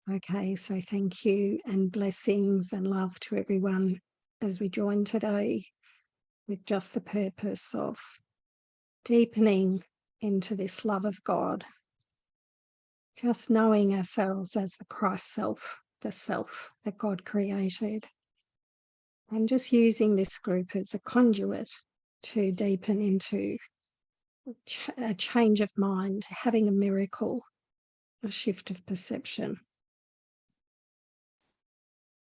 Okay, so thank you and blessings and love to everyone as we join today with just the purpose of deepening into this love of God, just knowing ourselves as the Christ self, the self that God created, and just using this group as a conduit to deepen into a change of mind, having a miracle, a shift of perception.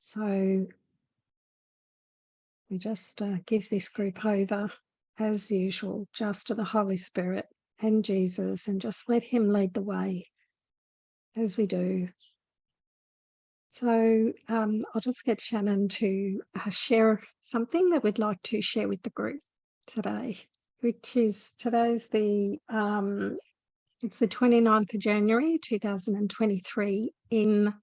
So we just give this group over, as usual, just to the Holy Spirit and Jesus, and just let him lead the way as we do. So I'll just get Shannon to share something that we'd like to share with the group today, which is today's it's the 29th of January 2023 in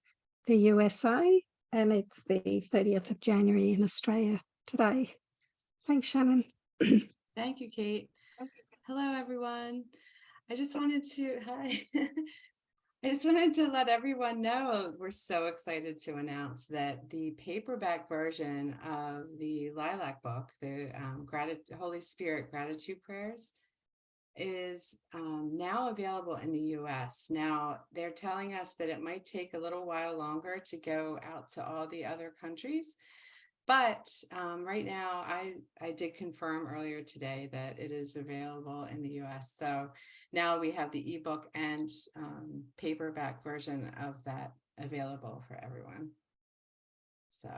the USA, and it's the 30th of January in Australia today. Thanks, Shannon. Thank you, Cate. Hello, everyone. I just wanted to let everyone know we're so excited to announce that the paperback version of the Lilac book, the Holy Spirit Gratitude Prayers, is now available in the US. Now, they're telling us that it might take a little while longer to go out to all the other countries. But right now, I did confirm earlier today that it is available in the US. So now we have the ebook and paperback version of that available for everyone. So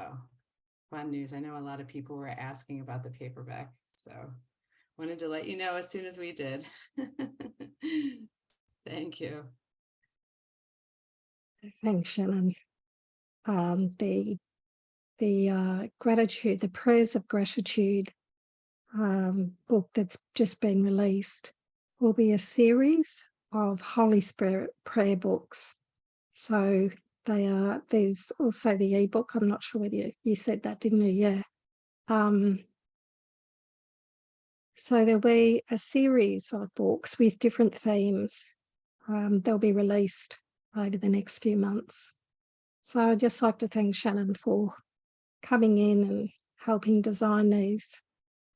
fun news. I know a lot of people were asking about the paperback. So wanted to let you know as soon as we did. Thank you. Thanks, Shannon. The gratitude, the prayers of gratitude book that's just been released will be a series of Holy Spirit prayer books. So there's also the ebook. I'm not sure whether you said that, didn't you? Yeah. So there'll be a series of books with different themes. They'll be released over the next few months. So I'd just like to thank Shannon for coming in and helping design these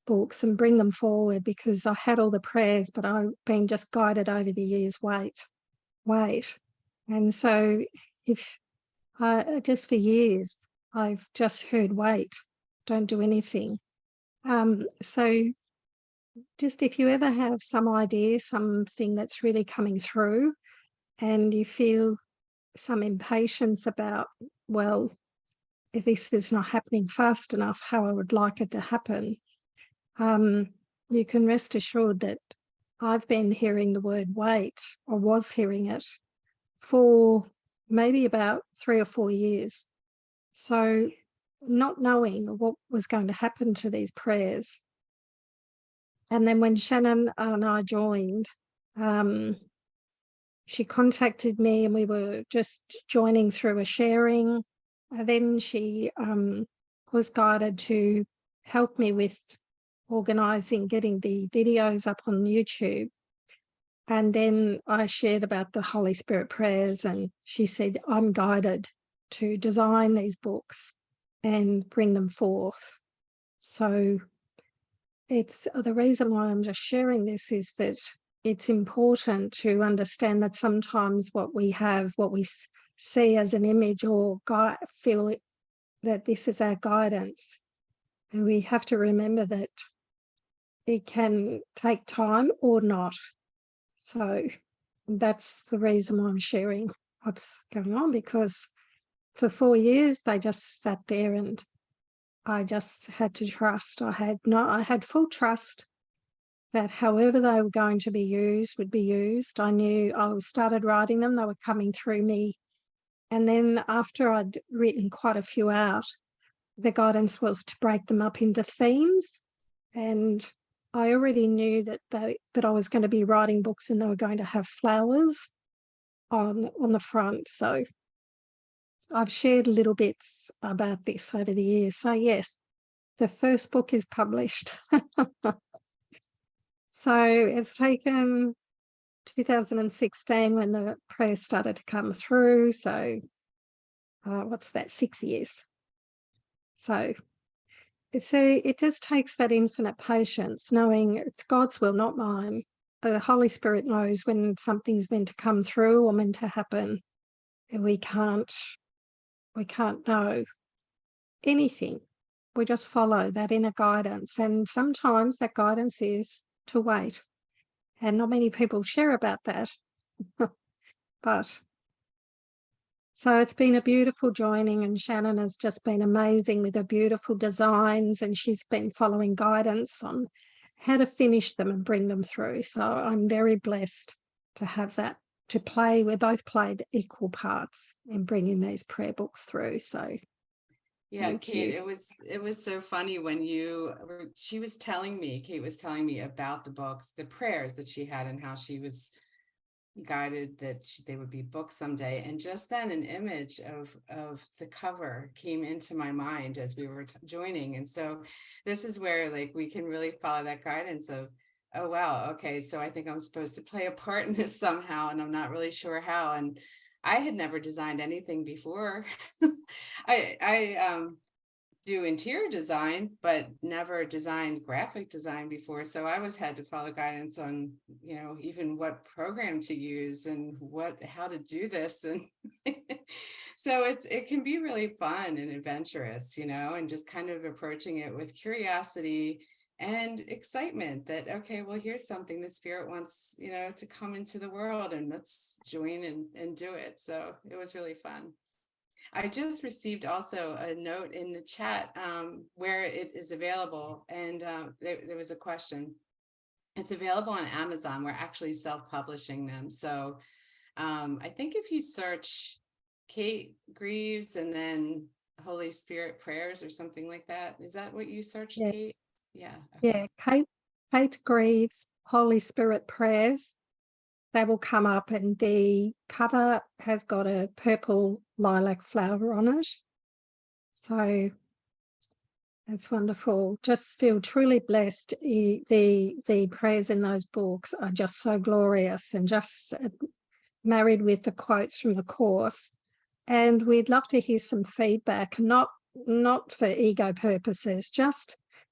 books and bring them forward, because I had all the prayers, but I've been just guided over the years, wait. And so if just for years, I've just heard, wait, don't do anything. So just if you ever have some idea, something that's really coming through and you feel some impatience about, well, if this is not happening fast enough, how I would like it to happen, you can rest assured that I've been hearing the word wait, or was hearing it, for maybe about 3 or 4 years. So not knowing what was going to happen to these prayers. And then when Shannon and I joined, she contacted me and we were just joining through a sharing. And then she was guided to help me with organising, getting the videos up on YouTube. And then I shared about the Holy Spirit prayers, and she said, I'm guided to design these books and bring them forth. So it's the reason why I'm just sharing this is that it's important to understand that sometimes what we have, what we see as an image or feel that this is our guidance, and we have to remember that it can take time or not. So that's the reason why I'm sharing what's going on, because for 4 years they just sat there and I just had to trust. I had full trust that however they were going to be used would be used. I knew I started writing them, they were coming through me. And then after I'd written quite a few out, the guidance was to break them up into themes. And I already knew that I was going to be writing books and they were going to have flowers on the front. So I've shared little bits about this over the years. So yes, the first book is published. So it's taken 2016 when the prayers started to come through. So what's that, 6 years. So it just takes that infinite patience, knowing it's God's will, not mine. The Holy Spirit knows when something's meant to come through or meant to happen. And we can't know anything. We just follow that inner guidance. And sometimes that guidance is to wait. And not many people share about that. But so it's been a beautiful joining, and Shannon has just been amazing with her beautiful designs, and she's been following guidance on how to finish them and bring them through. So I'm very blessed to have that to play. We both played equal parts in bringing these prayer books through. So yeah, Cate, it was so funny when Kate was telling me about the books, the prayers that she had, and how she was guided that they would be books someday. And just then an image of the cover came into my mind as we were joining. And so this is where like we can really follow that guidance of, oh wow, okay, so I think I'm supposed to play a part in this somehow, and I'm not really sure how. And I had never designed anything before. I do interior design, but never designed graphic design before. So I had to follow guidance on, even what program to use and how to do this. And so it can be really fun and adventurous, and just kind of approaching it with curiosity and excitement that, okay, well, here's something that Spirit wants, to come into the world, and let's join and do it. So it was really fun. I just received also a note in the chat where it is available, and there was a question. It's available on Amazon. We're actually self-publishing them. So I think if you search Cate Grieves and then Holy Spirit prayers or something like that, is that what you searched, yes. Cate? Yeah. Okay. Yeah, Cate Grieves, Holy Spirit prayers. They will come up, and the cover has got a purple lilac flower on it. So it's wonderful. Just feel truly blessed. The prayers in those books are just so glorious, and just married with the quotes from the course. And we'd love to hear some feedback, not for ego purposes,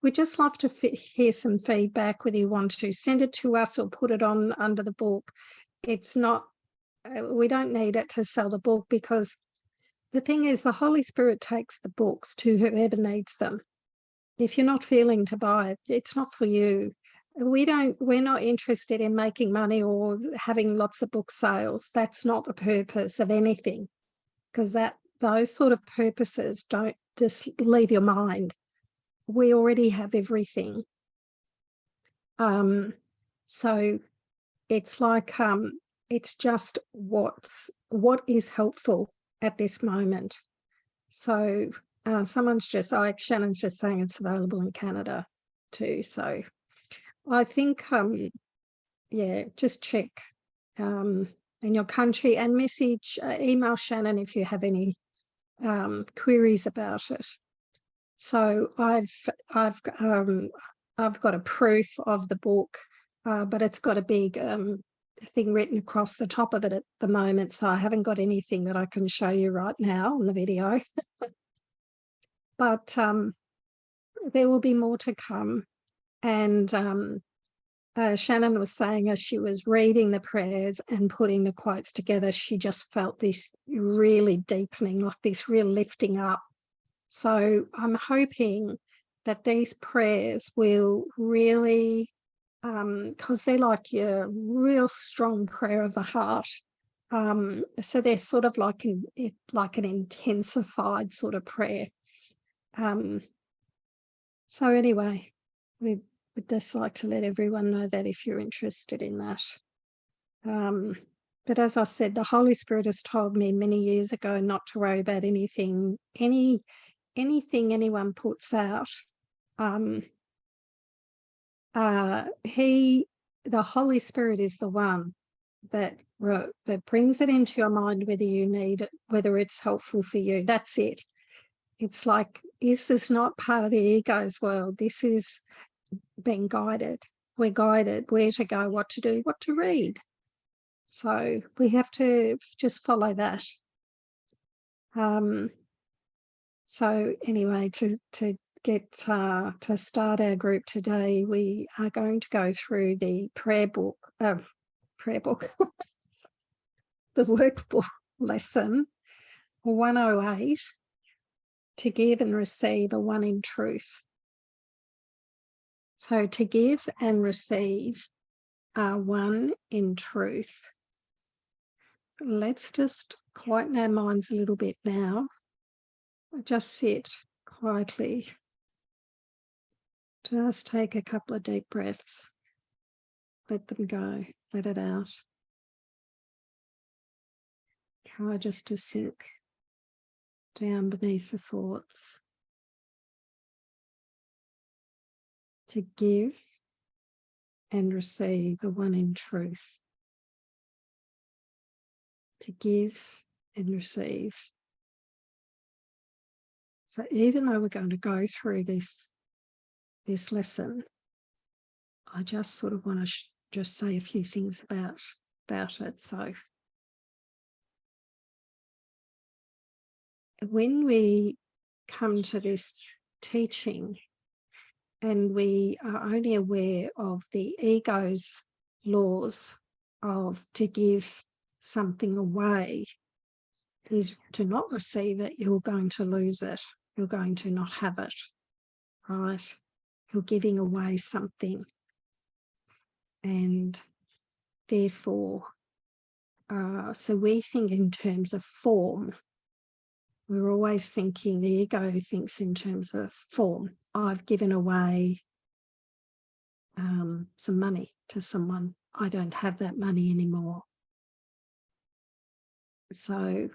we'd just love to hear some feedback, whether you want to send it to us or put it on under the book. It's not, we don't need it to sell the book, because the thing is, the Holy Spirit takes the books to whoever needs them. If you're not feeling to buy it, it's not for you. We're not interested in making money or having lots of book sales. That's not the purpose of anything, because those sort of purposes don't just leave your mind. We already have everything. So it's like, it's just what is helpful at this moment. So Shannon's just saying it's available in Canada too. So I think, just check in your country and email Shannon if you have any queries about it. So I've got a proof of the book, but it's got a big thing written across the top of it at the moment. So I haven't got anything that I can show you right now on the video. But there will be more to come. And Shannon was saying, as she was reading the prayers and putting the quotes together, she just felt this really deepening, like this real lifting up. So I'm hoping that these prayers will really, because they're like your real strong prayer of the heart. So they're sort of like an intensified sort of prayer. So anyway, we'd just like to let everyone know that if you're interested in that. But as I said, the Holy Spirit has told me many years ago not to worry about anything anyone puts out. The Holy Spirit is the one that brings it into your mind, whether you need it, whether it's helpful for you. That's it. It's like, this is not part of the ego's world. This is being guided. We're guided where to go, what to do, what to read. So we have to just follow that. So anyway, to start our group today, we are going to go through the prayer book, the workbook lesson 108, to give and receive a one in truth. So to give and receive are one in truth. Let's just quieten our minds a little bit now. Just sit quietly. Just take a couple of deep breaths. Let them go. Let it out. Try just to sink down beneath the thoughts. To give and receive a one in truth. To give and receive. So even though we're going to go through this lesson, I just sort of want to just say a few things about it. So when we come to this teaching and we are only aware of the ego's laws of to give something away, is to not receive it, you're going to lose it. You're going to not have it, right? You're giving away something. And therefore, so we think in terms of form. We're always thinking, the ego thinks in terms of form. I've given away some money to someone. I don't have that money anymore. So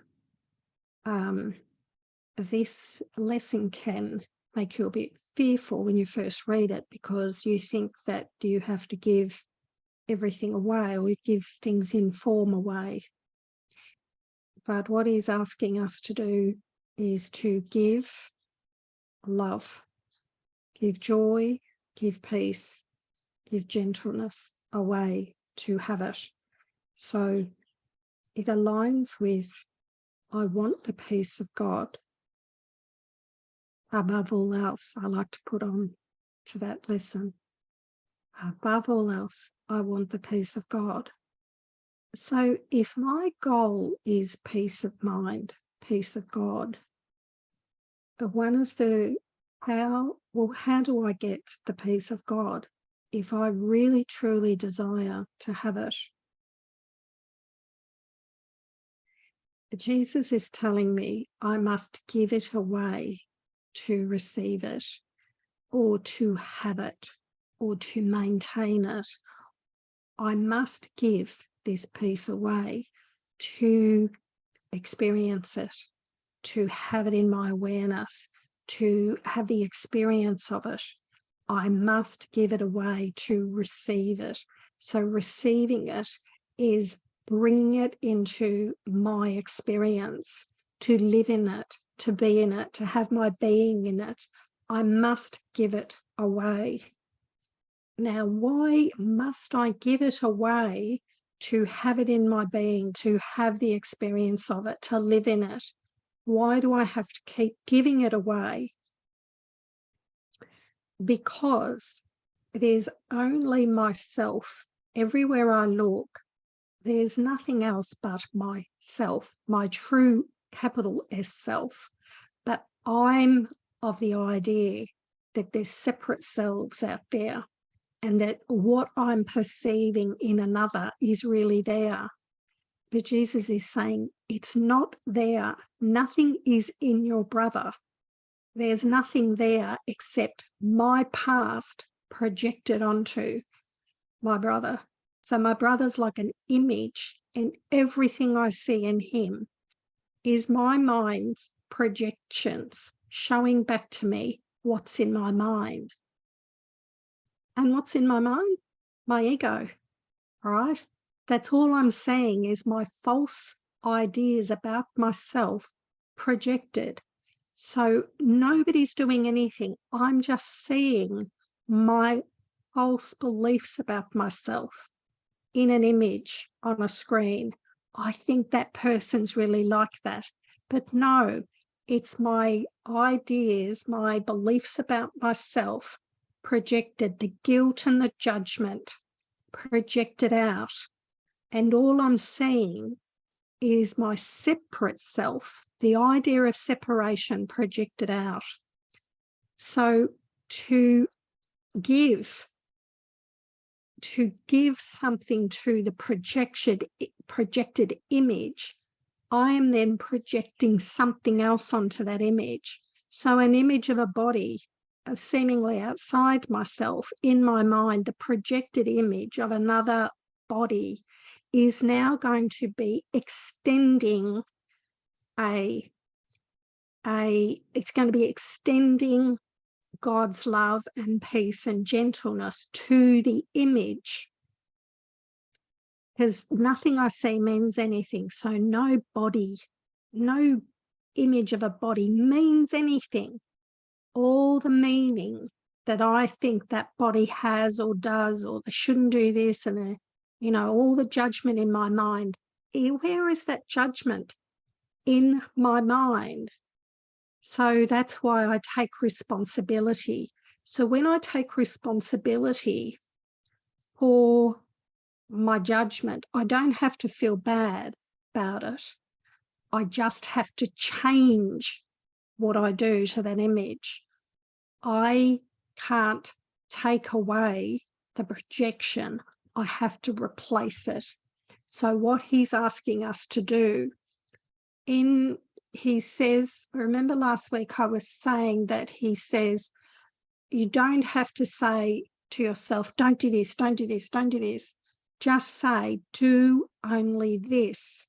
this lesson can make you a bit fearful when you first read it, because you think that you have to give everything away or give things in form away. But what he's asking us to do is to give love, give joy, give peace, give gentleness away, to have it. So it aligns with, I want the peace of God. Above all else, I like to put on to that lesson. Above all else, I want the peace of God. So if my goal is peace of mind, peace of God, one of the, how do I get the peace of God if I really truly desire to have it? Jesus is telling me I must give it away to receive it, or to have it, or to maintain it. I must give this peace away to experience it, to have it in my awareness, to have the experience of it. I must give it away to receive it. So receiving it is bringing it into my experience, to live in it, to be in it, to have my being in it. I must give it away. Now, why must I give it away to have it in my being, to have the experience of it, to live in it? Why do I have to keep giving it away? Because there's only myself. Everywhere I look, there's nothing else but myself, my true capital S self. But I'm of the idea that there's separate selves out there, and that what I'm perceiving in another is really there. But Jesus is saying it's not there. Nothing is in your brother. There's nothing there except my past projected onto my brother. So my brother's like an image, and everything I see in him is my mind's projections showing back to me what's in my mind. And what's in my mind? My ego, right? That's all I'm seeing is my false ideas about myself projected. So nobody's doing anything. I'm just seeing my false beliefs about myself in an image on a screen. I think that person's really like that. But no, it's my ideas, my beliefs about myself projected, the guilt and the judgment projected out. And all I'm seeing is my separate self, the idea of separation projected out. So to give something to the projected image, I am then projecting something else onto that image. So an image of a body seemingly outside myself, in my mind, the projected image of another body is now going to be extending it's going to be extending God's love and peace and gentleness to the image, because nothing I see means anything. So no body, no image of a body means anything. All the meaning that I think that body has or does, or they shouldn't do this, and all the judgment in my mind, where is that judgment? In my mind. So that's why I take responsibility. So when I take responsibility for my judgment, I don't have to feel bad about it. I just have to change what I do to that image. I can't take away the projection. I have to replace it. So what he's asking us to do, he says, remember last week I was saying that he says, you don't have to say to yourself, don't do this, don't do this, don't do this. Just say, do only this.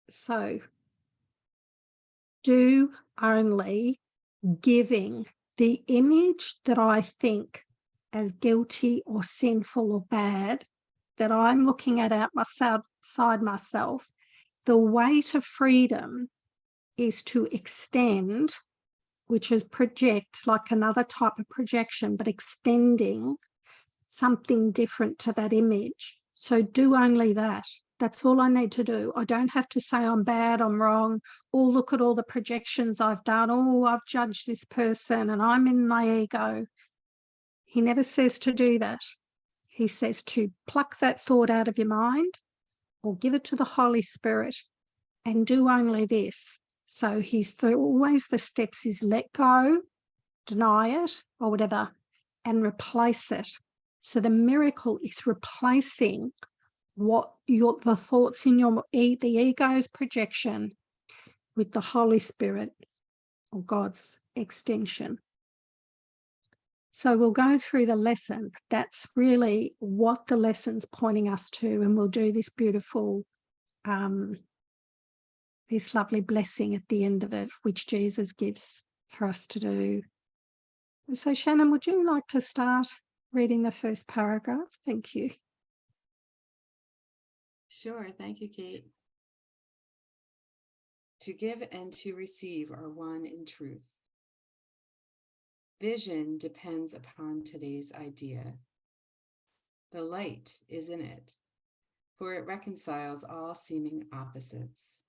So do only giving the image that I think as guilty or sinful or bad, that I'm looking at outside myself. The way to freedom is to extend, which is project, like another type of projection, but extending something different to that image. So do only that. That's all I need to do. I don't have to say I'm bad, I'm wrong, or look at all the projections I've done. Oh, I've judged this person and I'm in my ego. He never says to do that. He says to pluck that thought out of your mind or give it to the Holy Spirit and do only this. So always the steps is let go, deny it or whatever, and replace it. So the miracle is replacing the thoughts in the ego's projection with the Holy Spirit or God's extension. So we'll go through the lesson. That's really what the lesson's pointing us to, and we'll do this beautiful, this lovely blessing at the end of it, which Jesus gives for us to do. So Shannon, would you like to start reading the first paragraph? Thank you. Sure. Thank you, Cate. To give and to receive are one in truth. Vision depends upon today's idea. The light is in it, for it reconciles all seeming opposites.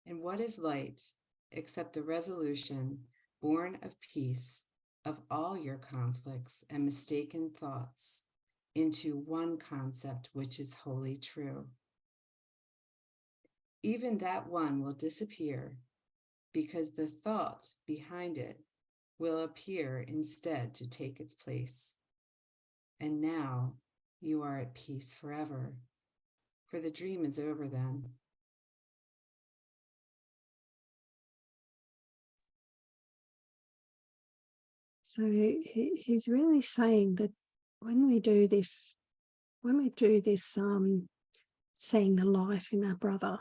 And what is light except the resolution, born of peace, of all your conflicts and mistaken thoughts into one concept which is wholly true? Even that one will disappear because the thought behind it will appear instead to take its place. And now you are at peace forever, for the dream is over then. So he's really saying that when we do this, seeing the light in our brother,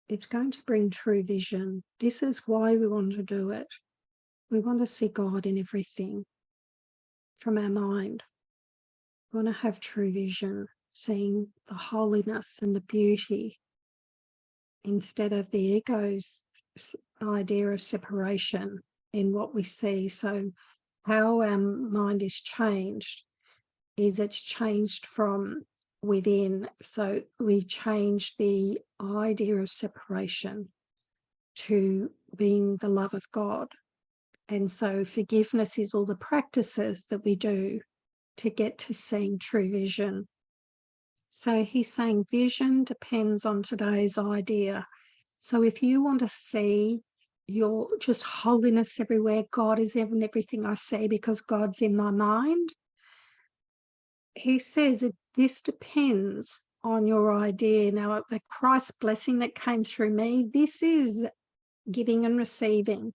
it's going to bring true vision. This is why we want to do it. We want to see God in everything from our mind. We want to have true vision, seeing the holiness and the beauty instead of the ego's idea of separation in what we see. So how our mind is changed is it's changed from within. So we change the idea of separation to being the love of God. And so forgiveness is all the practices that we do to get to seeing true vision. So he's saying vision depends on today's idea. So if you want to see your just holiness everywhere, God is in everything I see because God's in my mind, he says this depends on your idea. Now, the Christ blessing that came through me, this is giving and receiving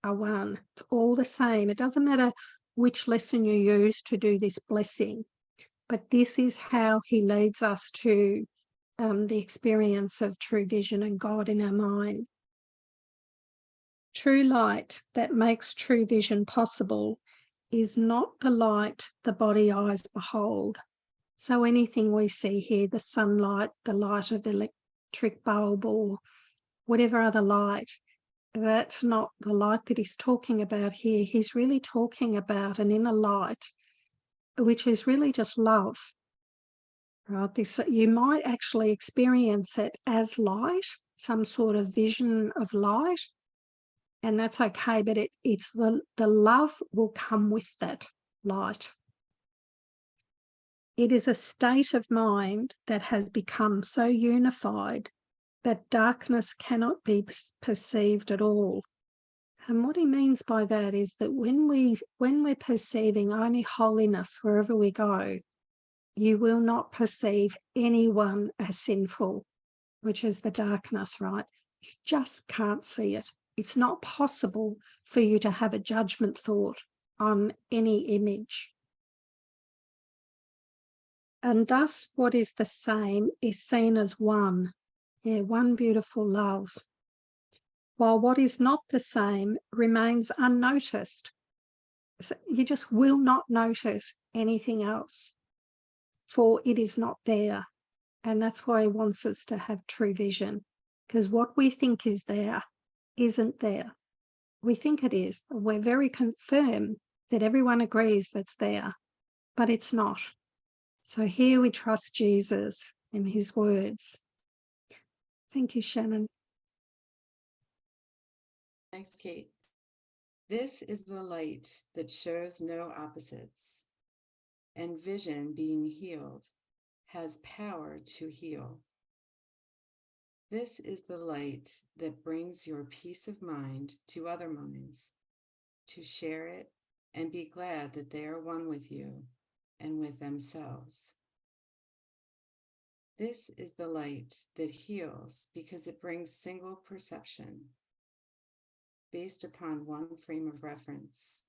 are one. It's all the same. It doesn't matter which lesson you use to do this blessing, but this is how he leads us to the experience of true vision and God in our mind. True light that makes true vision possible is not the light the body eyes behold. So anything we see here, the sunlight, the light of the electric bulb or whatever other light, that's not the light that he's talking about here. He's really talking about an inner light, which is really just love. Right? This, you might actually experience it as light, some sort of vision of light, and that's okay, but it's the love will come with that light. It is a state of mind that has become so unified that darkness cannot be perceived at all. And what he means by that is that when we're perceiving only holiness wherever we go, you will not perceive anyone as sinful, which is the darkness, right? You just can't see it. It's not possible for you to have a judgment thought on any image. And thus what is the same is seen as one. Yeah, one beautiful love. While what is not the same remains unnoticed. So you just will not notice anything else, for it is not there. And that's why he wants us to have true vision, because what we think is there isn't there. We think it is. We're very confirmed that everyone agrees that's there, but it's not. So here we trust Jesus in his words. Thank you, Shannon. Thanks, Cate. This is the light that shows no opposites, and vision being healed has power to heal. This is the light that brings your peace of mind to other minds, to share it and be glad that they are one with you and with themselves. This is the light that heals because it brings single perception, based upon one frame of reference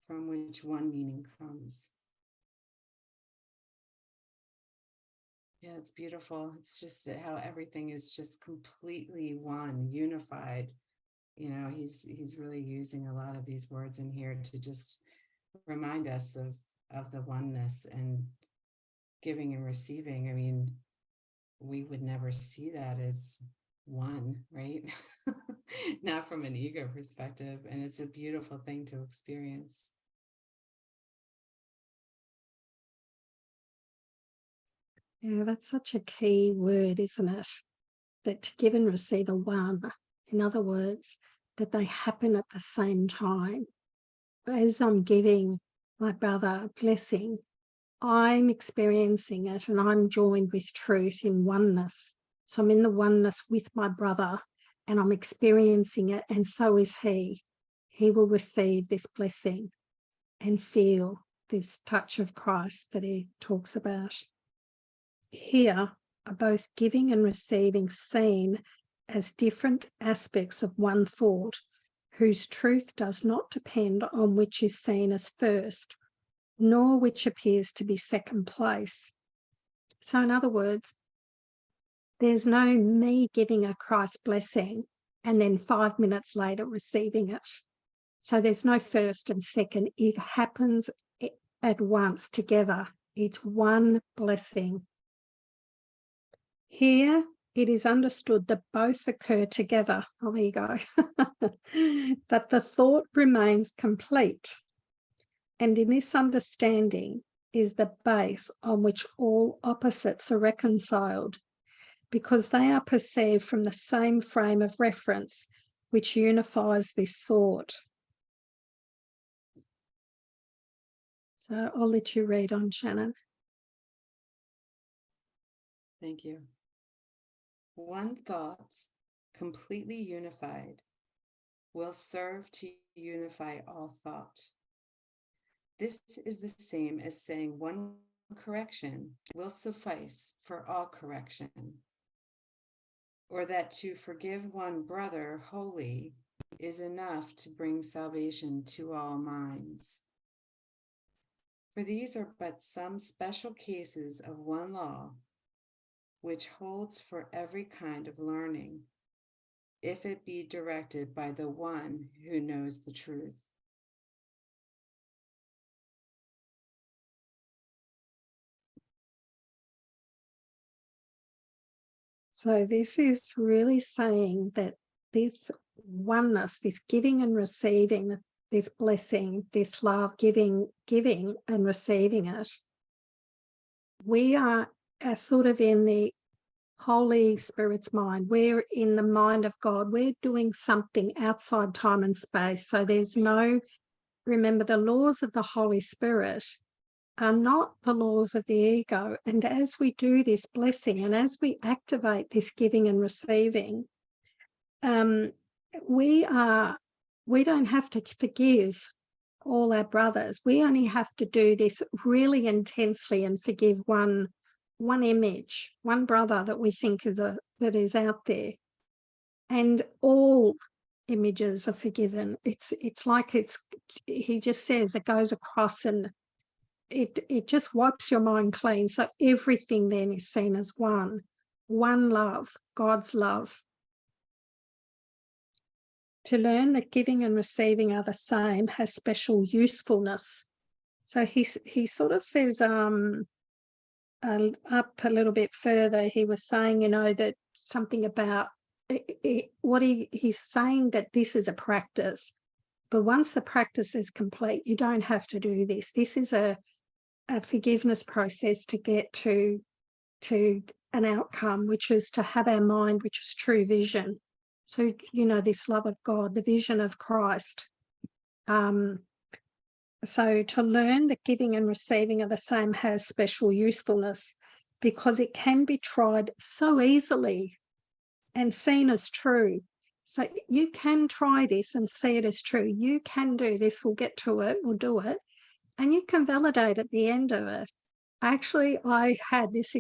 from which one meaning comes. Yeah, it's beautiful. It's just how everything is just completely one, unified. You know, he's really using a lot of these words in here to just remind us of the oneness and giving and receiving. I mean, we would never see that as one, right? Not from an ego perspective. And it's a beautiful thing to experience. Yeah, that's such a key word, isn't it? That to give and receive are one. In other words, that they happen at the same time. As I'm giving my brother a blessing, I'm experiencing it and I'm joined with truth in oneness. So I'm in the oneness with my brother and I'm experiencing it, and so is he. He will receive this blessing and feel this touch of Christ that he talks about. Here are both giving and receiving seen as different aspects of one thought, whose truth does not depend on which is seen as first, nor which appears to be second place. So in other words, there's no me giving a Christ blessing and then 5 minutes later receiving it. So there's no first and second. It happens at once together. It's one blessing. Here, it is understood that both occur together. Oh, there you go. That the thought remains complete. And in this understanding, is the base on which all opposites are reconciled, because they are perceived from the same frame of reference which unifies this thought. So I'll let you read on, Shannon. Thank you. One thought, completely unified, will serve to unify all thought. This is the same as saying one correction will suffice for all correction, or that to forgive one brother wholly is enough to bring salvation to all minds. For these are but some special cases of one law, which holds for every kind of learning, if it be directed by the one who knows the truth. So this is really saying that this oneness, this giving and receiving, this blessing, this love, giving and receiving it, we are sort of in the Holy Spirit's mind. We're in the mind of God. We're doing something outside time and space. So there's no, remember, the laws of the Holy Spirit are not the laws of the ego. And as we do this blessing and as we activate this giving and receiving, we don't have to forgive all our brothers. We only have to do this really intensely and forgive one image, one brother that we think that is out there, and all images are forgiven. It's like he just says it goes across and it just wipes your mind clean. So everything then is seen as one love, God's love. To learn that giving and receiving are the same has special usefulness. So he sort of says up a little bit further, he was saying, that something about what he's saying, that this is a practice. But once the practice is complete, you don't have to do this. This is a forgiveness process to get to an outcome, which is to have our mind, which is true vision. So, this love of God, the vision of Christ. So to learn that giving and receiving are the same has special usefulness, because it can be tried so easily and seen as true. So you can try this and see it as true. You can do this, we'll get to it, we'll do it. And you can validate at the end of it. Actually, I had this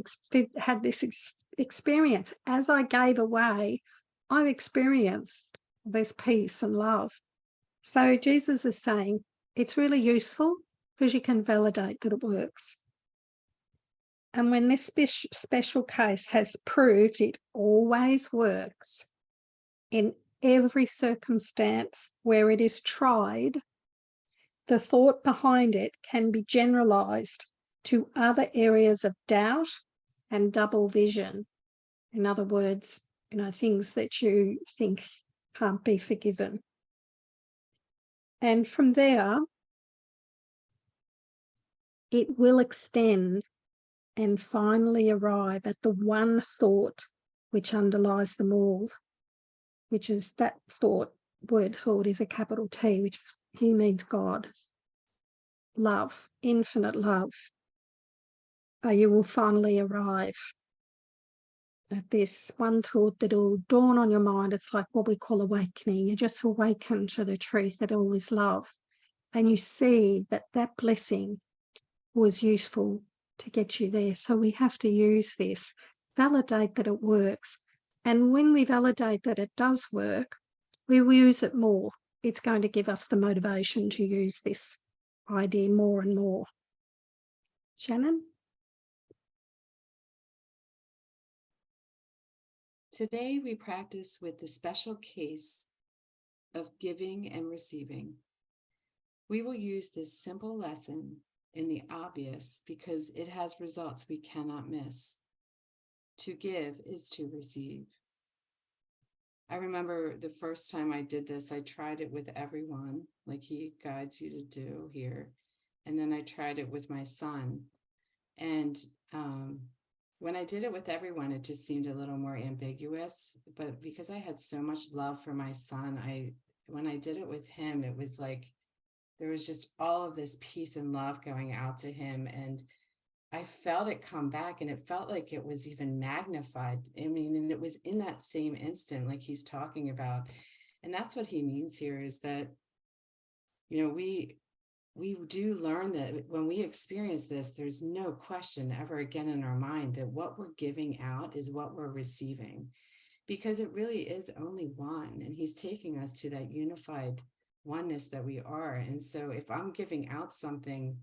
experience. As I gave away, I've experienced this peace and love. So Jesus is saying it's really useful because you can validate that it works. And when this special case has proved it always works in every circumstance where it is tried, the thought behind it can be generalized to other areas of doubt and double vision. In other words, things that you think can't be forgiven. And from there, it will extend and finally arrive at the one thought which underlies them all, which is that word thought is a capital T, which he means God. Love, infinite love. You will finally arrive at this one thought that will dawn on your mind. It's like what we call awakening. You just awaken to the truth that all is love. And you see that that blessing was useful to get you there. So we have to use this, validate that it works. And when we validate that it does work, we will use it more. It's going to give us the motivation to use this idea more and more. Shannon? Today we practice with the special case of giving and receiving. We will use this simple lesson in the obvious because it has results we cannot miss. To give is to receive. I remember the first time I did this, I tried it with everyone, like he guides you to do here. And then I tried it with my son. And when I did it with everyone, it just seemed a little more ambiguous. But because I had so much love for my son, when I did it with him, it was like there was just all of this peace and love going out to him. And I felt it come back, and it felt like it was even magnified. I mean, and it was in that same instant, like he's talking about. And that's what he means here, is that, we do learn that when we experience this, there's no question ever again in our mind that what we're giving out is what we're receiving, because it really is only one. And he's taking us to that unified oneness that we are. And so if I'm giving out something,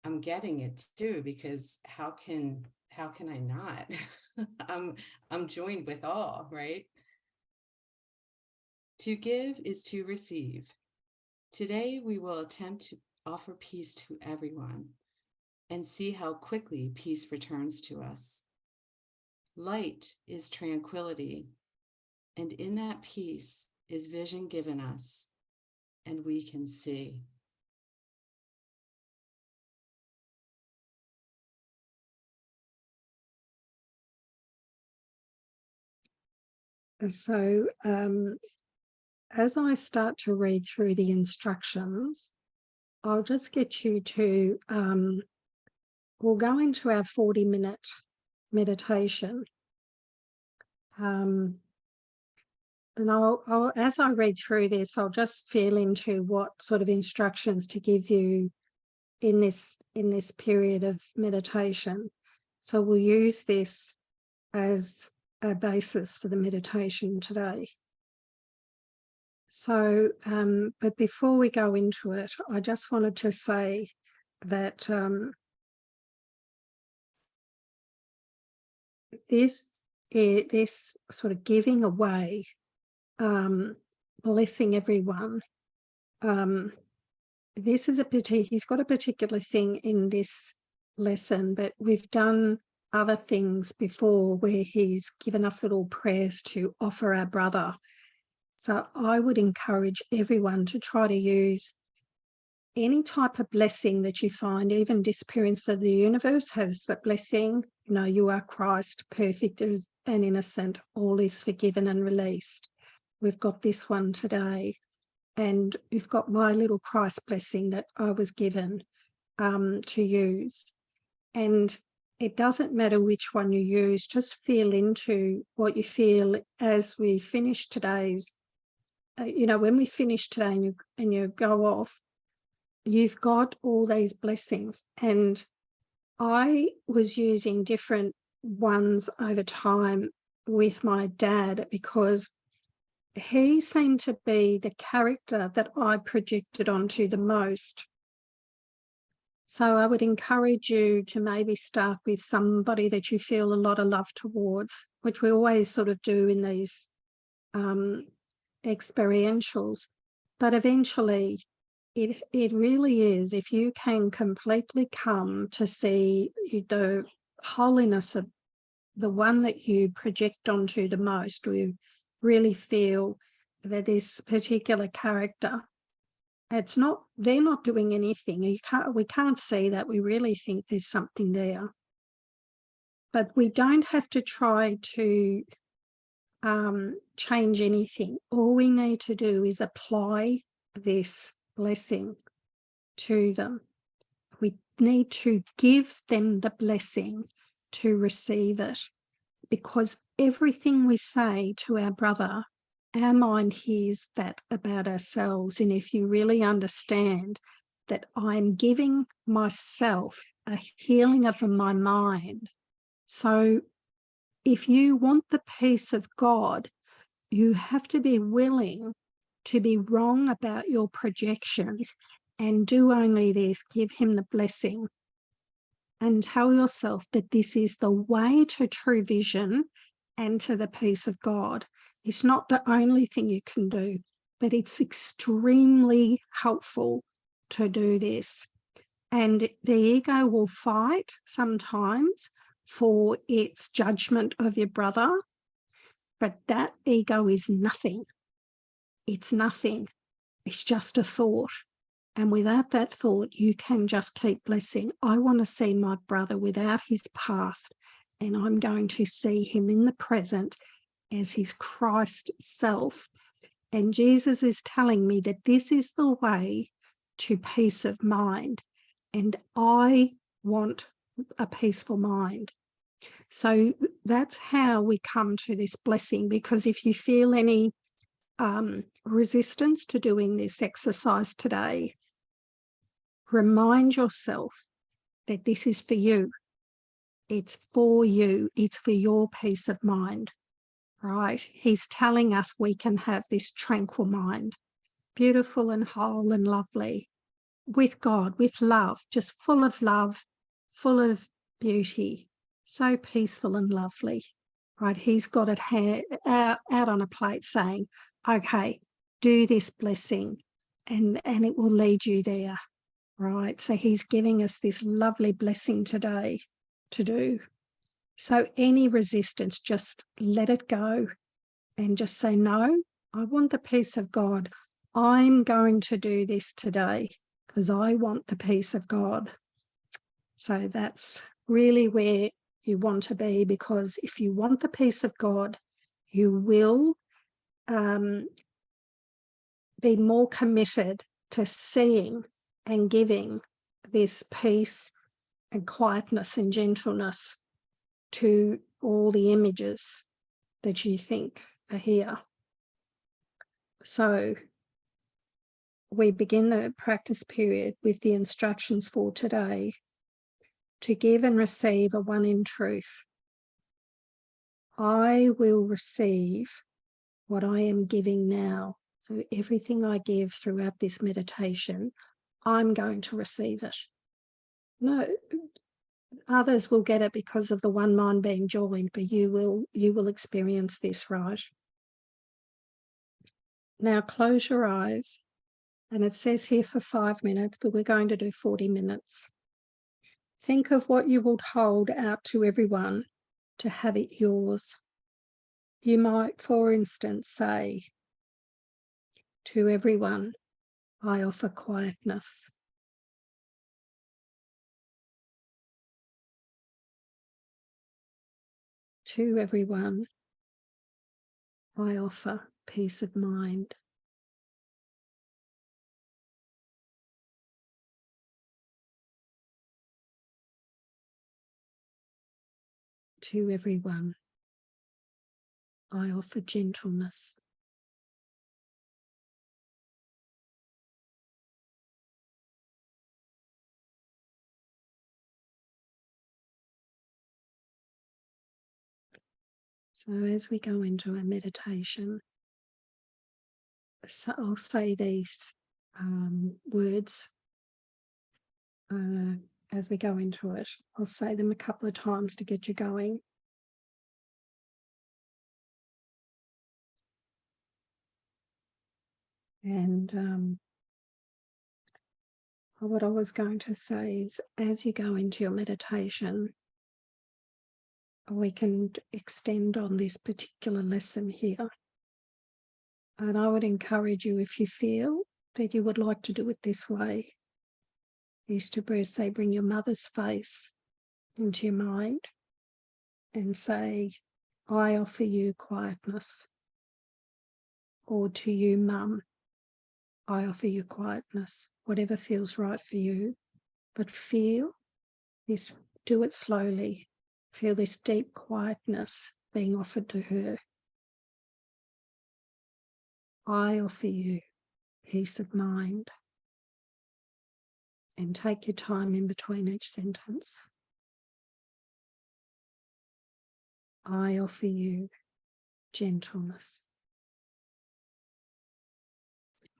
I'm getting it too, because how can I not? I'm joined with all, right? To give is to receive. Today we will attempt to offer peace to everyone and see how quickly peace returns to us. Light is tranquility, and in that peace is vision given us, and we can see. And so as I start to read through the instructions, I'll just get you to, we'll go into our 40-minute meditation. And I'll, as I read through this, I'll just feel into what sort of instructions to give you in this period of meditation. So we'll use this as a basis for the meditation today. So, but before we go into it, I just wanted to say that this sort of giving away, blessing everyone, this is he's got a particular thing in this lesson, but we've done other things before where he's given us little prayers to offer our brother. So I would encourage everyone to try to use any type of blessing that you find. Even disappearance of the universe has that blessing. You are Christ, perfect and innocent, all is forgiven and released. We've got this one today. And we've got my little Christ blessing that I was given to use. And it doesn't matter which one you use, just feel into what you feel as we finish today's, when we finish today and you go off, you've got all these blessings. And I was using different ones over time with my dad because he seemed to be the character that I projected onto the most. So I would encourage you to maybe start with somebody that you feel a lot of love towards, which we always sort of do in these experientials. But eventually, it really is, if you can completely come to see the holiness of the one that you project onto the most, or you really feel that this particular character, they're not doing anything. We can't see that. We really think there's something there. But we don't have to try to change anything. All we need to do is apply this blessing to them. We need to give them the blessing to receive it, because everything we say to our brother, our mind hears that about ourselves. And if you really understand that I'm giving myself a healing of my mind, so if you want the peace of God, you have to be willing to be wrong about your projections and do only this, give him the blessing, and tell yourself that this is the way to true vision and to the peace of God. It's not the only thing you can do, but it's extremely helpful to do this. And the ego will fight sometimes for its judgment of your brother, but that ego is nothing. It's nothing. It's just a thought. And without that thought, you can just keep blessing. I want to see my brother without his past, and I'm going to see him in the present as his Christ self. And Jesus is telling me that this is the way to peace of mind. And I want a peaceful mind. So that's how we come to this blessing, because if you feel any resistance to doing this exercise today, remind yourself that this is for you. It's for you. It's for your peace of mind, right? He's telling us we can have this tranquil mind, beautiful and whole and lovely, with God, with love, just full of beauty, so peaceful and lovely, right? He's got it out on a plate saying, okay, do this blessing and it will lead you there, right? So he's giving us this lovely blessing today to do. So any resistance, just let it go and just say, no, I want the peace of God. I'm going to do this today because I want the peace of God. So that's really where you want to be, because if you want the peace of God, you will be more committed to seeing and giving this peace and quietness and gentleness to all the images that you think are here. So we begin the practice period with the instructions for today: to give and receive a one in truth. I will receive what I am giving now. So everything I give throughout this meditation, I'm going to receive it. No, others will get it because of the one mind being joined, but you will experience this, right? Now close your eyes, and it says here for 5 minutes, but we're going to do 40 minutes. Think of what you would hold out to everyone to have it yours. You might, for instance, say to everyone, I offer quietness. To everyone, I offer peace of mind. To everyone, I offer gentleness. So as we go into our meditation, so I'll say these words as we go into it. I'll say them a couple of times to get you going. And what I was going to say is, as you go into your meditation, we can extend on this particular lesson here. And I would encourage you, if you feel that you would like to do it this way, is to say, bring your mother's face into your mind and say, I offer you quietness. Or to you, Mum, I offer you quietness. Whatever feels right for you. But feel this, do it slowly. Feel this deep quietness being offered to her. I offer you peace of mind. And take your time in between each sentence. I offer you gentleness.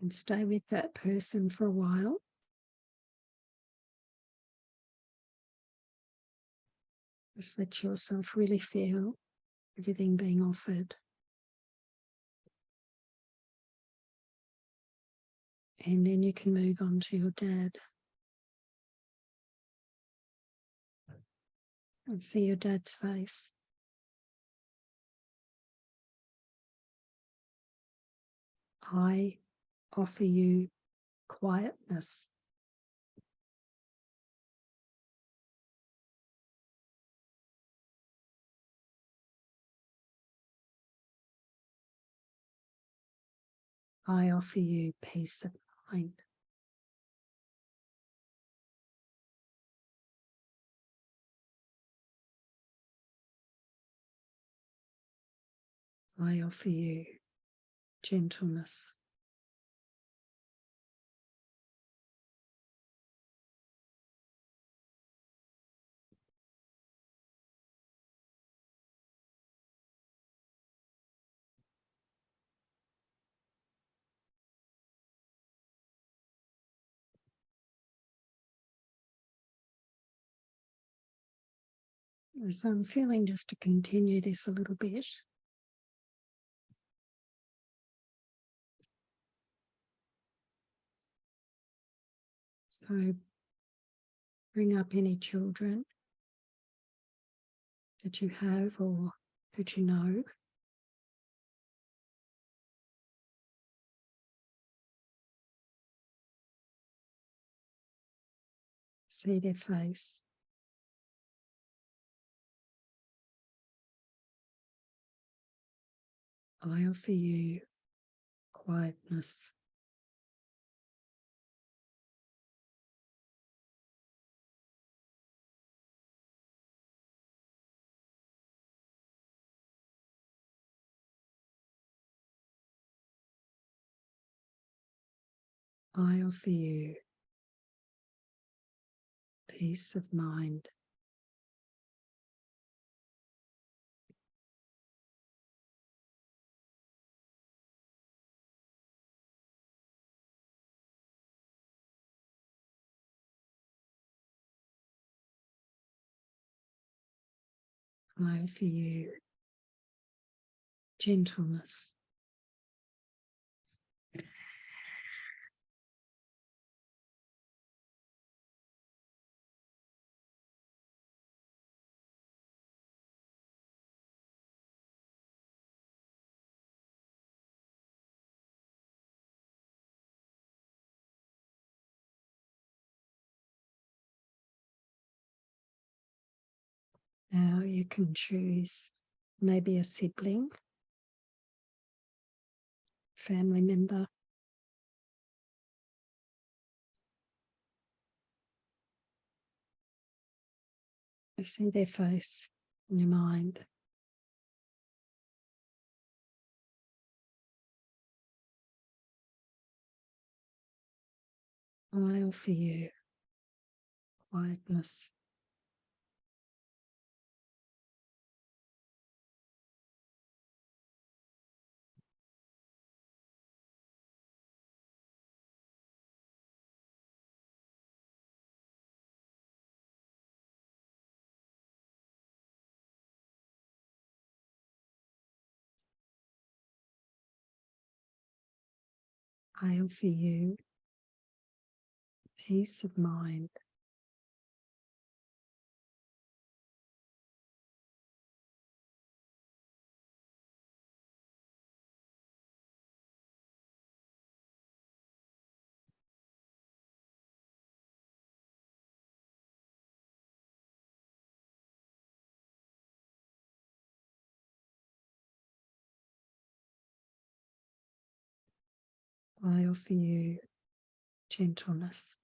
And stay with that person for a while. Just let yourself really feel everything being offered. And then you can move on to your dad. And see your dad's face. I offer you quietness. I offer you peace of mind. I offer you gentleness. So I'm feeling just to continue this a little bit. So bring up any children that you have or that you know. See their face. I offer you quietness. I offer you peace of mind. I offer you gentleness. Now you can choose maybe a sibling, family member, see their face in your mind. I offer you quietness. I offer you peace of mind. I offer you gentleness.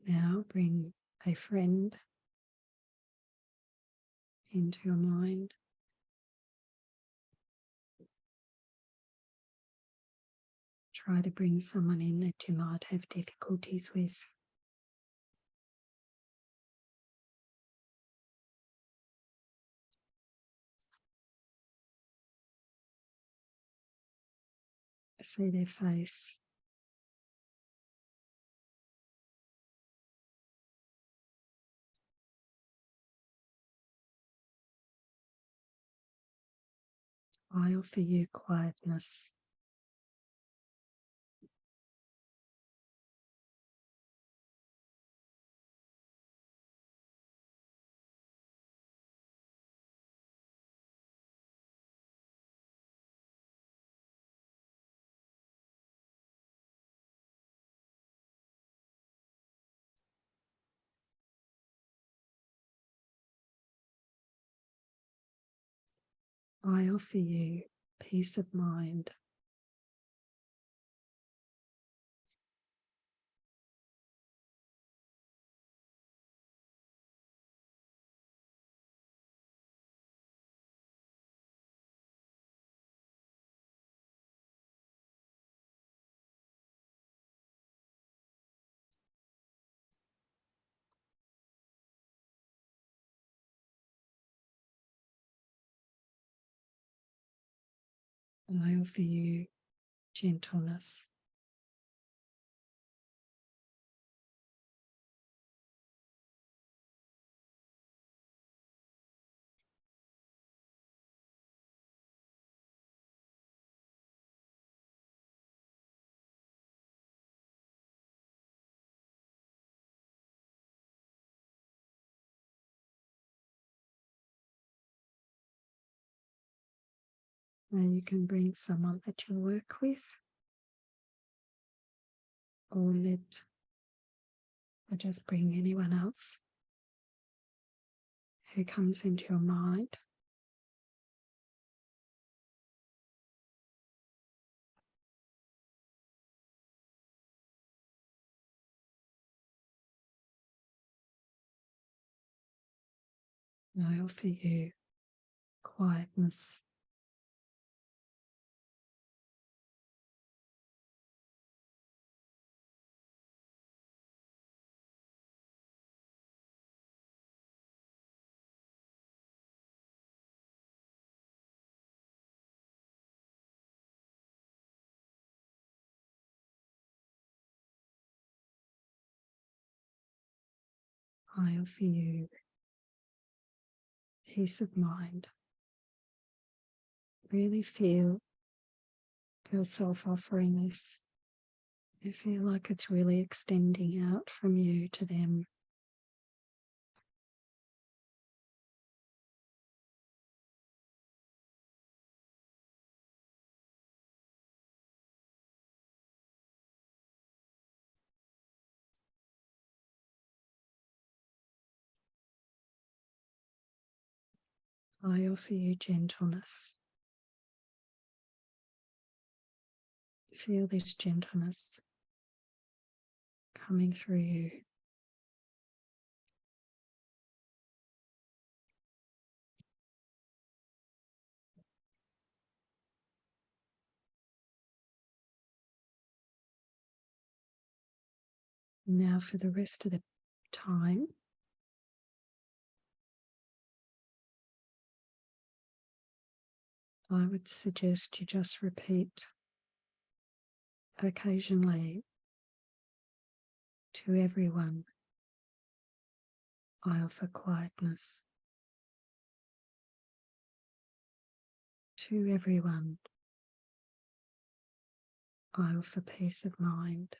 Now bring a friend into your mind. Try to bring someone in that you might have difficulties with. see their face. I offer you quietness. I offer you peace of mind. I offer you gentleness. And you can bring someone that you work with, or just bring anyone else who comes into your mind. I offer you quietness. I offer you peace of mind. Really feel yourself offering this. You feel like it's really extending out from you to them. I offer you gentleness. Feel this gentleness coming through you. Now for the rest of the time, I would suggest you just repeat occasionally to everyone, I offer quietness. To everyone, I offer peace of mind.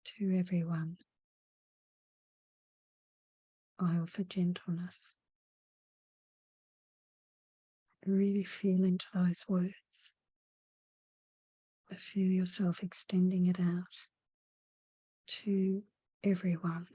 To everyone, I offer gentleness. Really feel into those words. Feel yourself extending it out to everyone.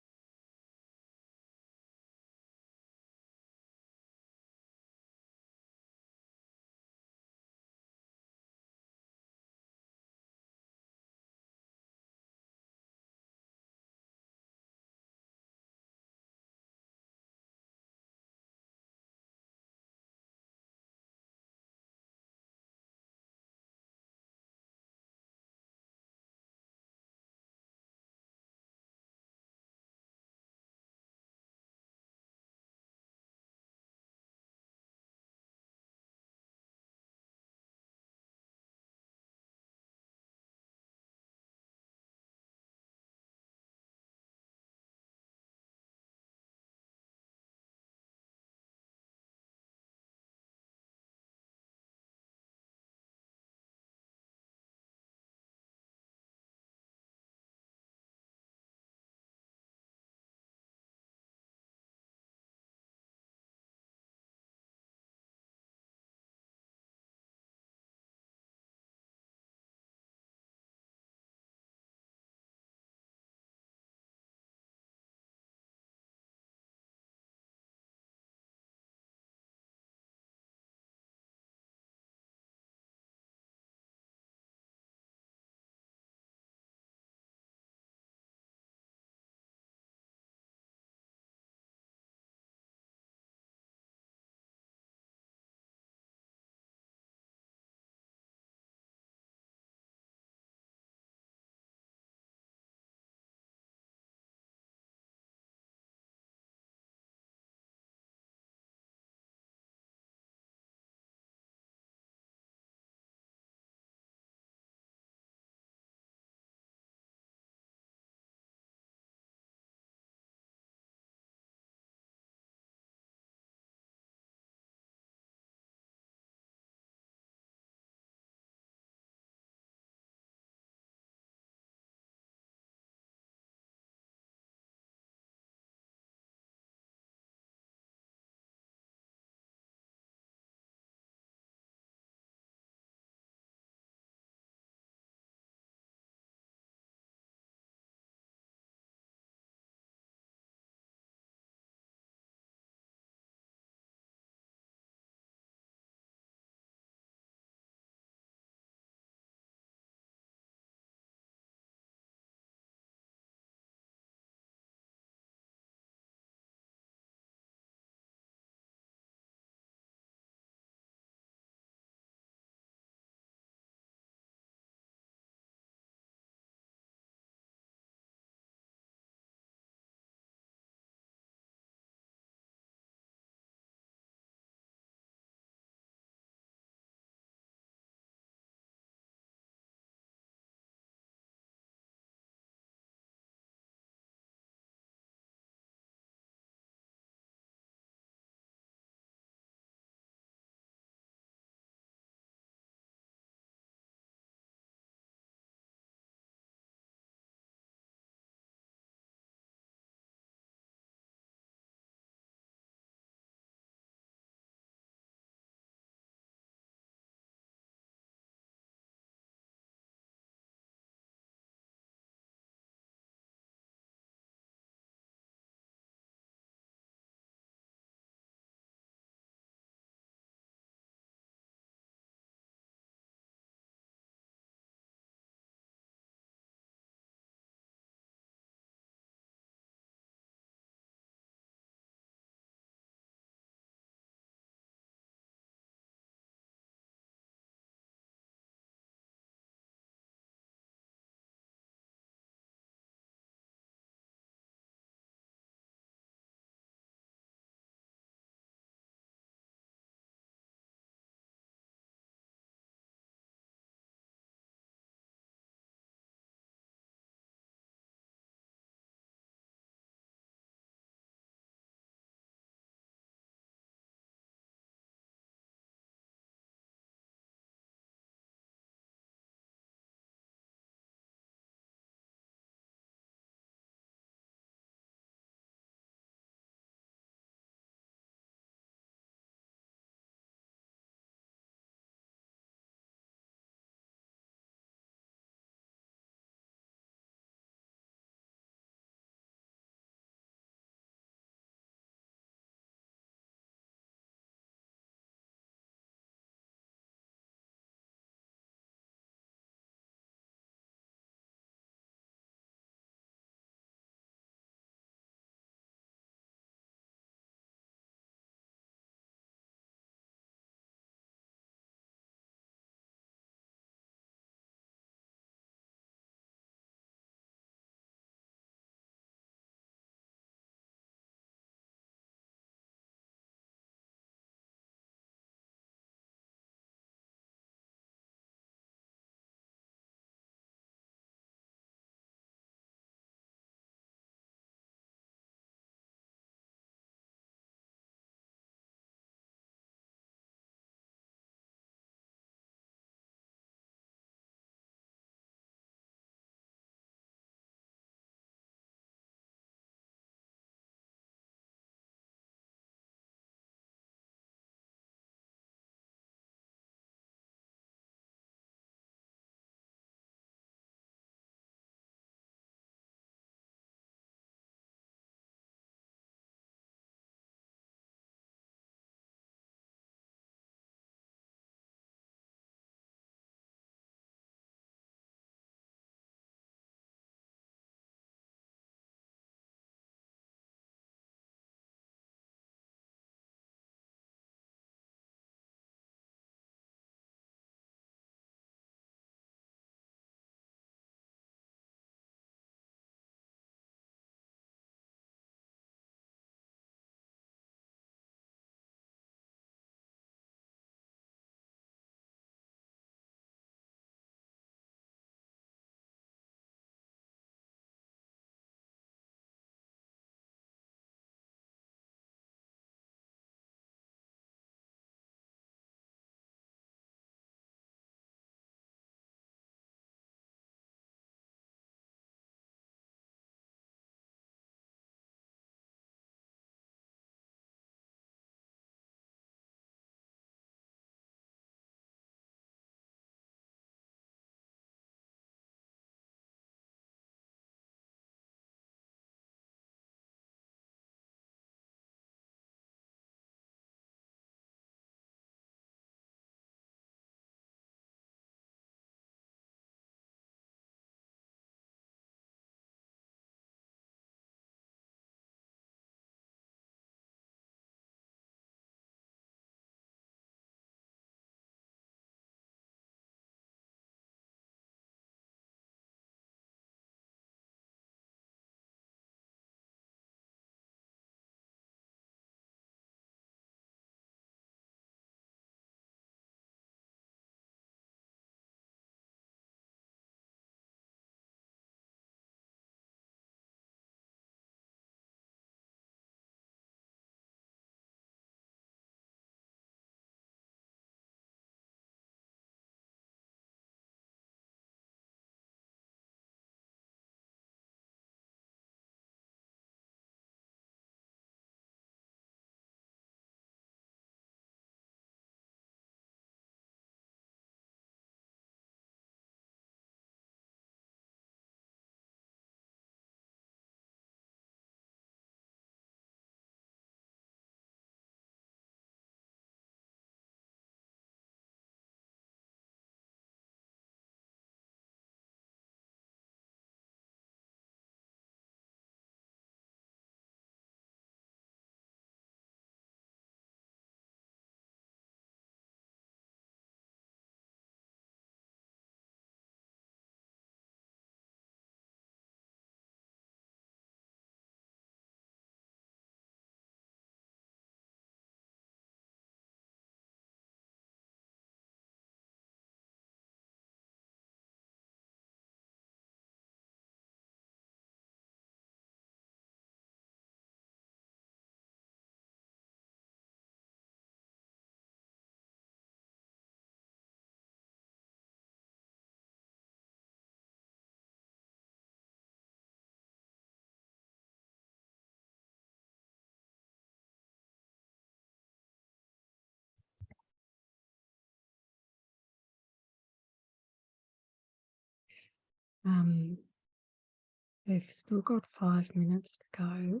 We've still got 5 minutes to go,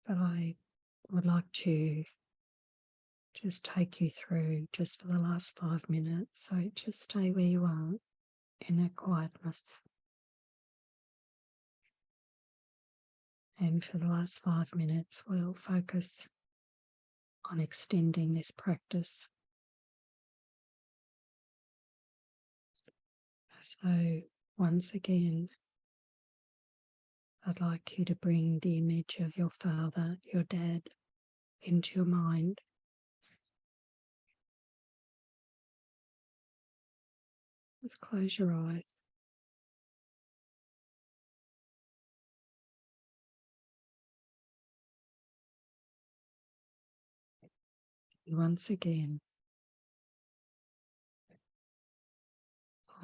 but I would like to just take you through just for the last 5 minutes. So just stay where you are in that quietness. And for the last 5 minutes, we'll focus on extending this practice. So once again, I'd like you to bring the image of your father, your dad, into your mind. Just close your eyes. And once again,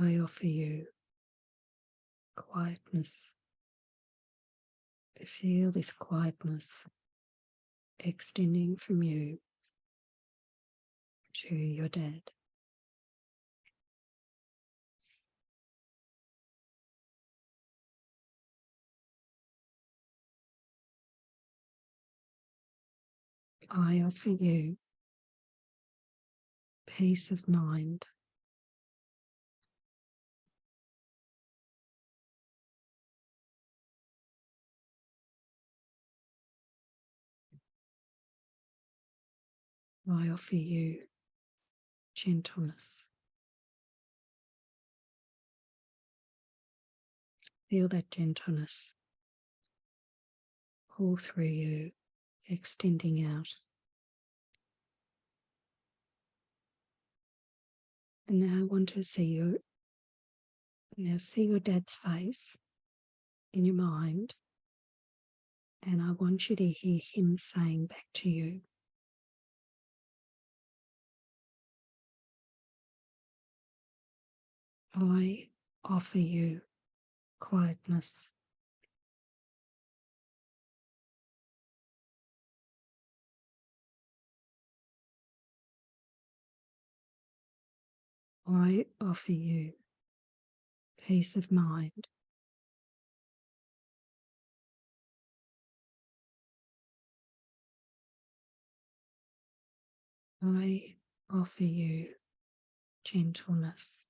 I offer you quietness. Feel this quietness extending from you to your dad. I offer you peace of mind. I offer you gentleness. Feel that gentleness all through you, extending out. And now I want to see you. Now see your dad's face in your mind, and I want you to hear him saying back to you, I offer you quietness. I offer you peace of mind. I offer you gentleness.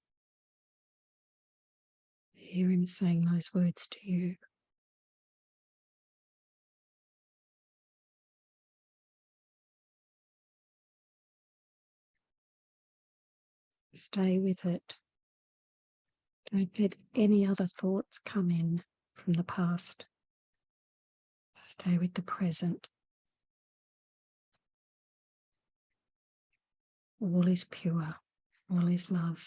Hear him saying those words to you. Stay with it. Don't let any other thoughts come in from the past. Stay with the present. All is pure. All is love.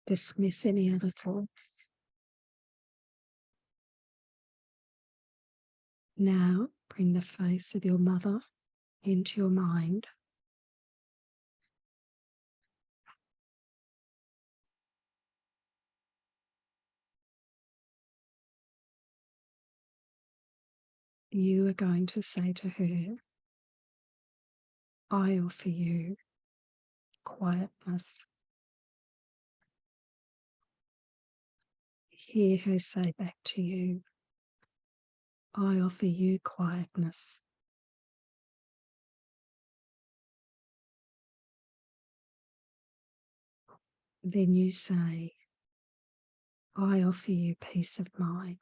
Dismiss any other thoughts. Now bring the face of your mother into your mind. You are going to say to her, I offer you quietness. Hear her say back to you, I offer you quietness. Then you say, I offer you peace of mind.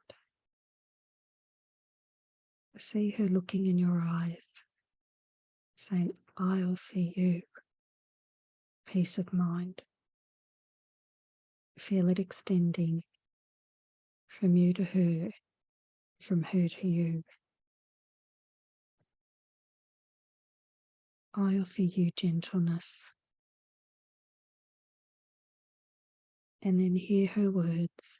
See her looking in your eyes, saying, I offer you peace of mind. Feel it extending from you to her, from her to you. I offer you gentleness. And then hear her words.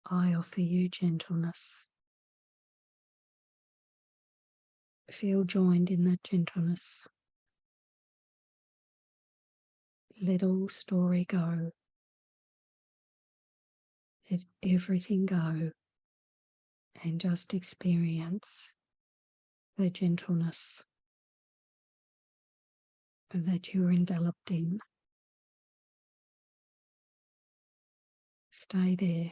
I offer you gentleness. Feel joined in that gentleness. Let all story go. Let everything go and just experience the gentleness that you're enveloped in. Stay there.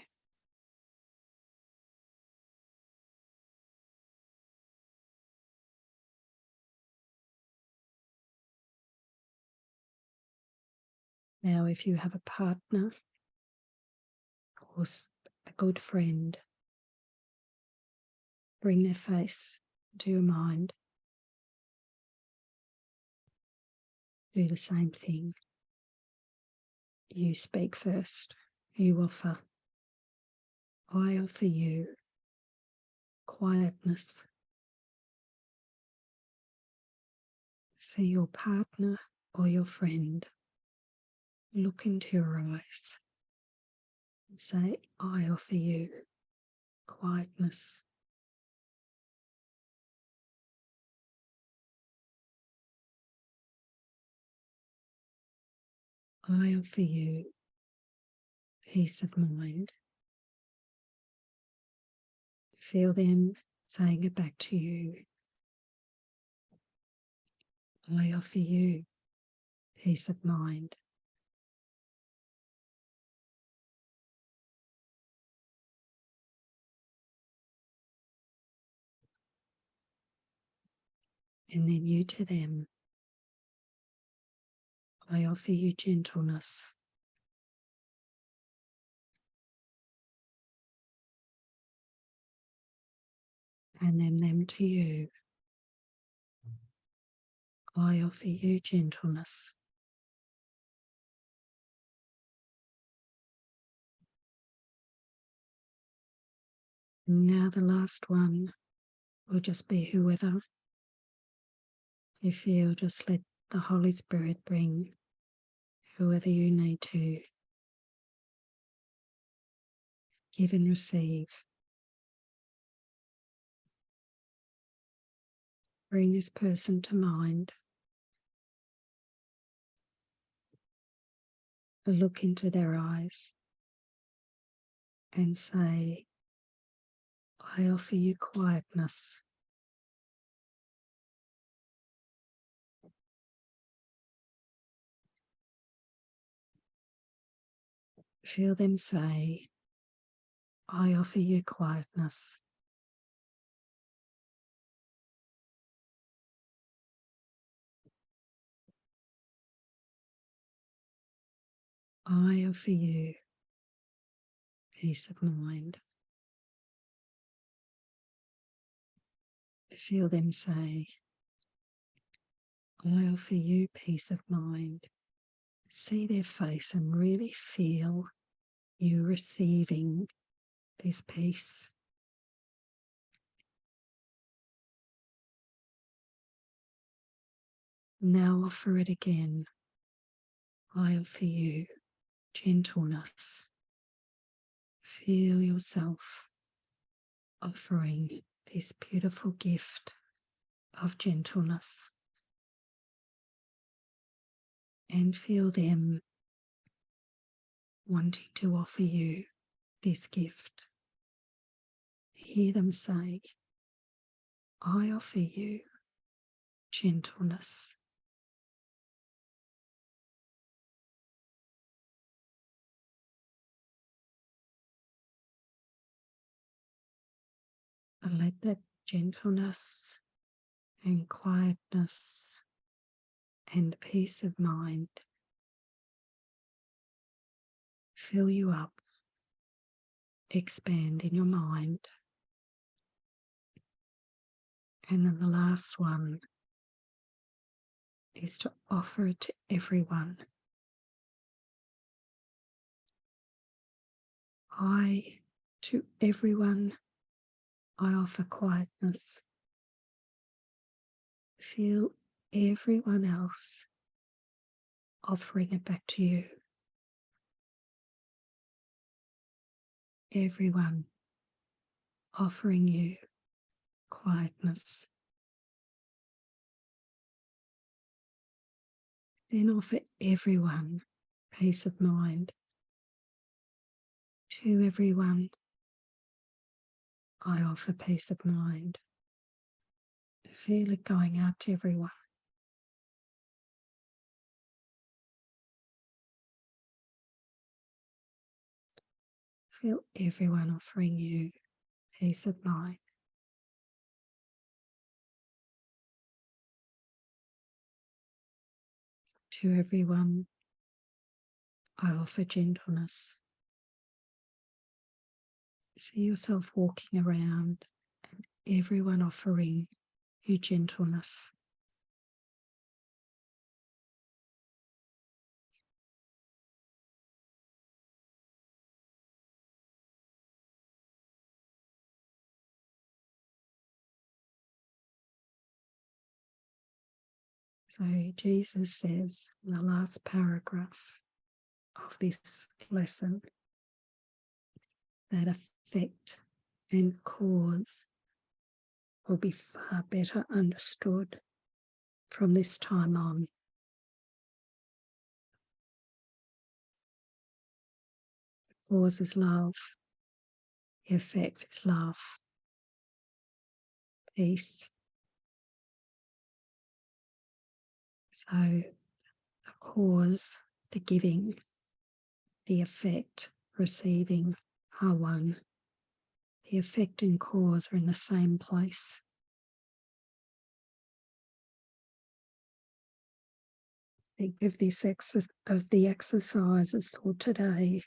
Now, if you have a partner or a good friend, bring their face to your mind. Do the same thing. You speak first. You offer. I offer you quietness. See your partner or your friend. Look into your eyes and say, I offer you quietness. I offer you peace of mind. Feel them saying it back to you. I offer you peace of mind. And then you to them. I offer you gentleness. And then them to you. I offer you gentleness. Now the last one will just be whoever you feel. Just let the Holy Spirit bring whoever you need to. Give and receive. Bring this person to mind. Look into their eyes and say, I offer you quietness. Feel them say, I offer you quietness. I offer you peace of mind. Feel them say, I offer you peace of mind. See their face and really feel you receiving this peace. Now offer it again. I offer you gentleness. Feel yourself offering this beautiful gift of gentleness. And feel them wanting to offer you this gift. Hear them say, I offer you gentleness. And let that gentleness and quietness and peace of mind fill you up, expand in your mind. And then the last one is to offer it to everyone. To everyone, I offer quietness. Feel everyone else offering it back to you. Everyone offering you quietness. Then offer everyone peace of mind. To everyone, I offer peace of mind. Feel it going out to everyone. Feel everyone offering you peace of mind. To everyone, I offer gentleness. See yourself walking around and everyone offering you gentleness. So Jesus says in the last paragraph of this lesson that effect and cause will be far better understood from this time on. The cause is love, the effect is love, peace. So the cause, the giving, the effect, receiving are one. The effect and cause are in the same place. Think of the exercises for today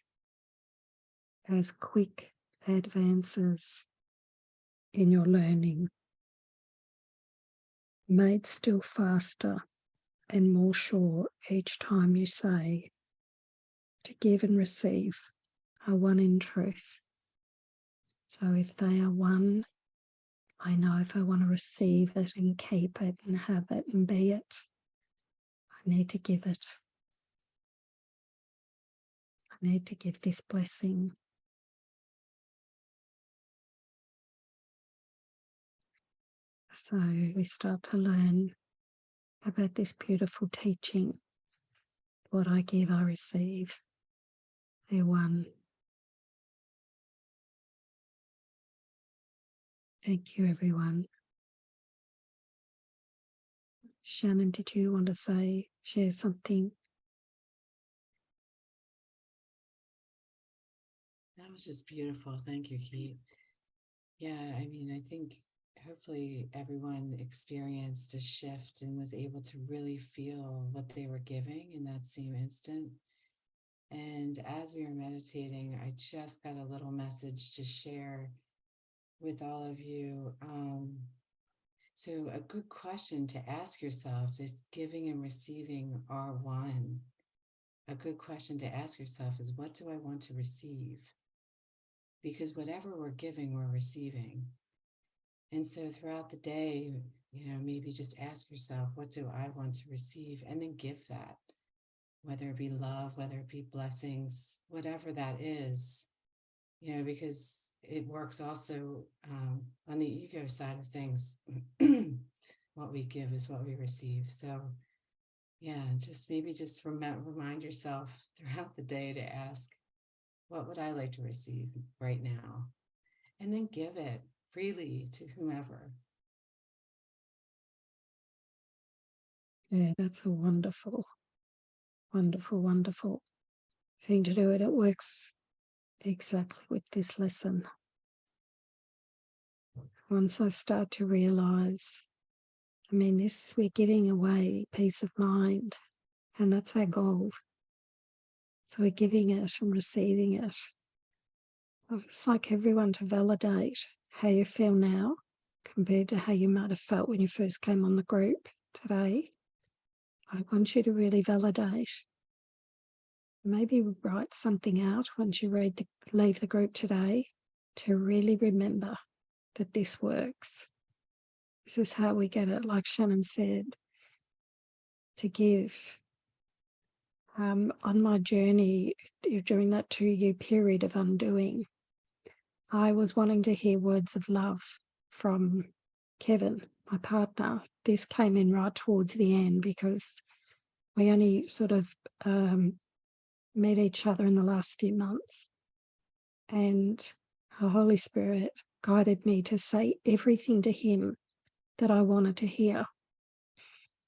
as quick advances in your learning, made still faster and more sure each time you say, to give and receive are one in truth. So if they are one, I know if I want to receive it and keep it and have it and be it, I need to give it. I need to give this blessing. So we start to learn about this beautiful teaching. What I give, I receive. They're one. Thank you, everyone. Shannon, did you want to share something? That was just beautiful. Thank you, Cate. Yeah, I mean, I think hopefully everyone experienced a shift and was able to really feel what they were giving in that same instant. And as we were meditating, I just got a little message to share with all of you. So a good question to ask yourself, if giving and receiving are one, a good question to ask yourself is, what do I want to receive? Because whatever we're giving, we're receiving. And so throughout the day, maybe just ask yourself, what do I want to receive? And then give that, whether it be love, whether it be blessings, whatever that is, because it works also on the ego side of things. What we give is what we receive. So yeah, just remind yourself throughout the day to ask, what would I like to receive right now? And then give it freely to whomever. Yeah, that's a wonderful, wonderful, wonderful thing to do. And it works exactly with this lesson. Once I start to realize, we're giving away peace of mind, and that's our goal. So we're giving it and receiving it. It's like everyone to validate how you feel now compared to how you might have felt when you first came on the group today. I want you to really validate. Maybe write something out once you leave the group today to really remember that this works. This is how we get it, like Shannon said, to give. On my journey during that 2-year period of undoing, I was wanting to hear words of love from Kevin, my partner. This came in right towards the end because we only sort of met each other in the last few months. And the Holy Spirit guided me to say everything to him that I wanted to hear.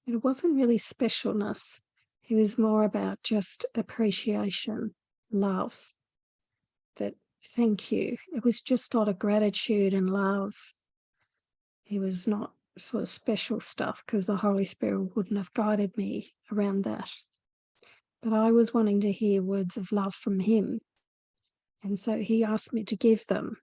It wasn't really specialness. It was more about just appreciation, love, that thank you. It was just out of gratitude and love. It was not sort of special stuff, because the Holy Spirit wouldn't have guided me around that. But I was wanting to hear words of love from him. And so he asked me to give them.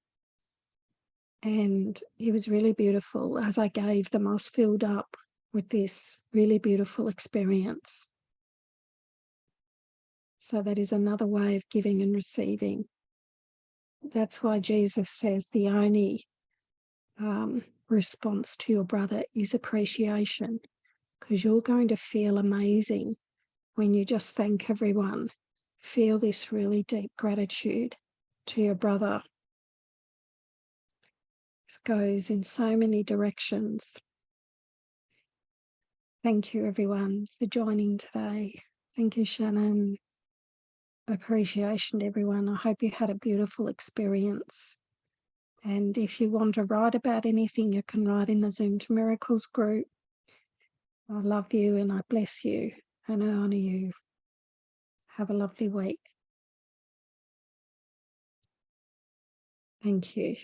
And it was really beautiful. As I gave them, I was filled up with this really beautiful experience. So that is another way of giving and receiving. That's why Jesus says the only response to your brother is appreciation, because you're going to feel amazing when you just thank everyone. Feel this really deep gratitude to your brother. This goes in so many directions. Thank you, everyone, for joining today. Thank you, Shannon. Appreciation to everyone. I hope you had a beautiful experience. And if you want to write about anything, you can write in the Zoom to Miracles group. I love you and I bless you and I honour you. Have a lovely week. Thank you.